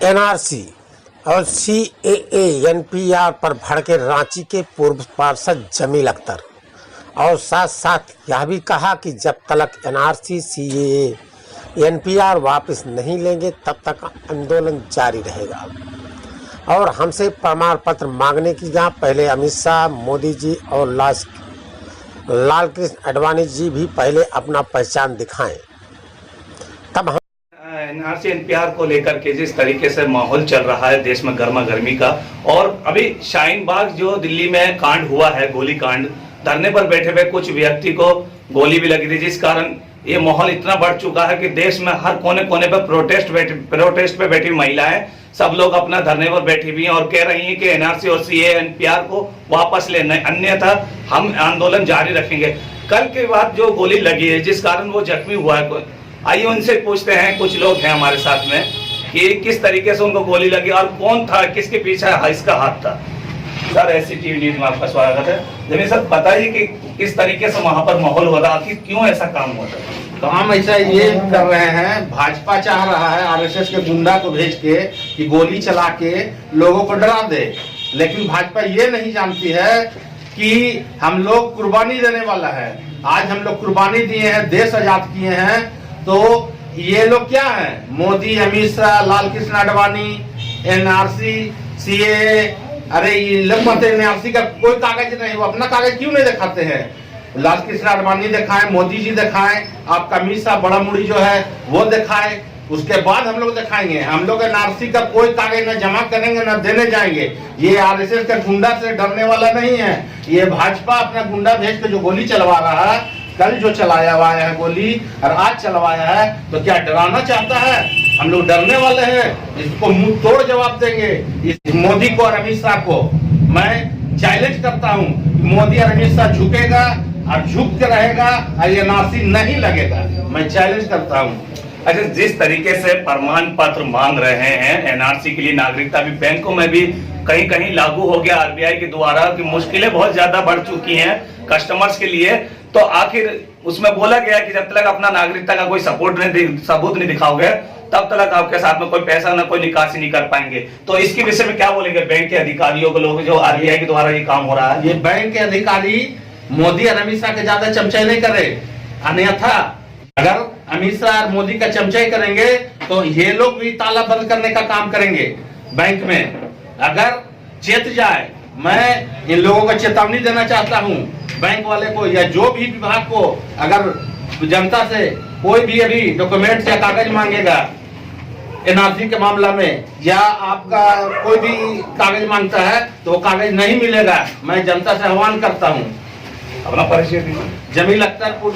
NRC और CAA NPR पर भड़के रांची के पूर्व पार्षद जमील अख्तर और साथ साथ यह भी कहा कि जब तक एनआरसी सीएए एनपीआर वापस नहीं लेंगे तब तक आंदोलन जारी रहेगा। और हमसे प्रमाण पत्र मांगने की जहाँ पहले अमित शाह, मोदी जी और लाल कृष्ण आडवाणी जी भी पहले अपना पहचान दिखाएं, तब हम एनआरसी एनपीआर को लेकर के जिस तरीके से माहौल चल रहा है देश में गर्मा गर्मी का, और अभी शाहीन बाग जो दिल्ली में कांड हुआ है, गोली कांड, धरने पर बैठे हुए कुछ व्यक्ति को गोली भी लगी थी, जिस कारण ये माहौल इतना बढ़ चुका है कि देश में हर कोने कोने पर प्रोटेस्ट पे बैठी महिलाएं सब लोग अपना धरने पर बैठी हुई हैं और कह रही हैं कि एनआरसी और सीए एनपीआर को वापस लेना है, अन्यथा हम आंदोलन जारी रखेंगे। कल के बाद जो गोली लगी है जिस कारण वो जख्मी हुआ है, आइए उनसे पूछते हैं, कुछ लोग हैं हमारे साथ में, कि किस तरीके से उनको गोली लगी और कौन था, किसके पीछे इसका हाथ था। सर, ऐसी टीवी न्यूज में आपका स्वागत है। जमीन सर, बताइए कि किस तरीके से वहां पर माहौल हो रहा, आखिर क्यों ऐसा काम होता है? काम ऐसा ये कर रहे हैं, भाजपा चाह रहा है आरएसएस के गुंडा को भेज के कि गोली चला के लोगों को डरा दे, लेकिन भाजपा ये नहीं जानती है कि हम लोग कुर्बानी देने वाला है। आज हम लोग कुर्बानी दिए हैं, देश आजाद किए हैं, तो ये लोग क्या है, मोदी, अमित शाह, लाल कृष्ण आडवाणी, एनआरसी, सीए, अरे ये लोग कहते हैं एनआरसी का कोई कागज नहीं, वो अपना कागज क्यों नहीं दिखाते हैं? लाल कृष्ण आडवाणी दिखाएं, मोदी जी दिखाएं, आपका अमित शाह बड़ा मुड़ी जो है वो दिखाए, उसके बाद हम लोग दिखाएंगे। हम लोग एनआरसी का कोई कागज न जमा करेंगे न देने जाएंगे। ये आरएसएस का गुंडा से डरने वाला नहीं है, ये भाजपा अपना गुंडा भेज के जो गोली चलवा रहा है, कल जो चलाया हुआ है गोली और आज चलवाया है, तो क्या डराना चाहता है? हम लोग डरने वाले हैं, इसको मुंह तोड़ जवाब देंगे। इस मोदी को और अमित शाह को मैं चैलेंज करता हूं, मोदी और अमित शाह झुकेगा और झुक के रहेगा और ये एनआरसी नहीं लगेगा, मैं चैलेंज करता हूं। अच्छा, जिस तरीके से प्रमाण पत्र मांग रहे हैं एनआरसी के लिए, नागरिकता भी बैंकों में भी कहीं कहीं लागू हो गया आरबीआई के द्वारा, कि मुश्किलें बहुत ज्यादा बढ़ चुकी हैं कस्टमर्स के लिए, तो आखिर उसमें बोला गया कि जब तक अपना नागरिकता का कोई सबूत नहीं दिखाओगे तब तक आपके साथ में कोई पैसा ना कोई निकासी नहीं कर पाएंगे। तो इसके विषय में क्या बोलेंगे बैंक के अधिकारियों को, लोग जो आरबीआई के द्वारा ये काम हो रहा है? ये बैंक के अधिकारी मोदी और अमित शाह के ज्यादा चमचाई नहीं करे, अन्यथा अगर अमित शाह और मोदी का चमचाई करेंगे तो ये लोग भी ताला बंद करने का काम करेंगे बैंक में। अगर चेत जाए, मैं इन लोगों को चेतावनी देना चाहता हूं, बैंक वाले को या जो भी विभाग को, अगर जनता से कोई भी अभी डॉक्यूमेंट या कागज मांगेगा एनआरसी के मामला में, या आपका कोई भी कागज मांगता है तो वो कागज नहीं मिलेगा। मैं जनता से आह्वान करता हूं। अपना परिचय दीजिए। जमील अख्तर, पूर्व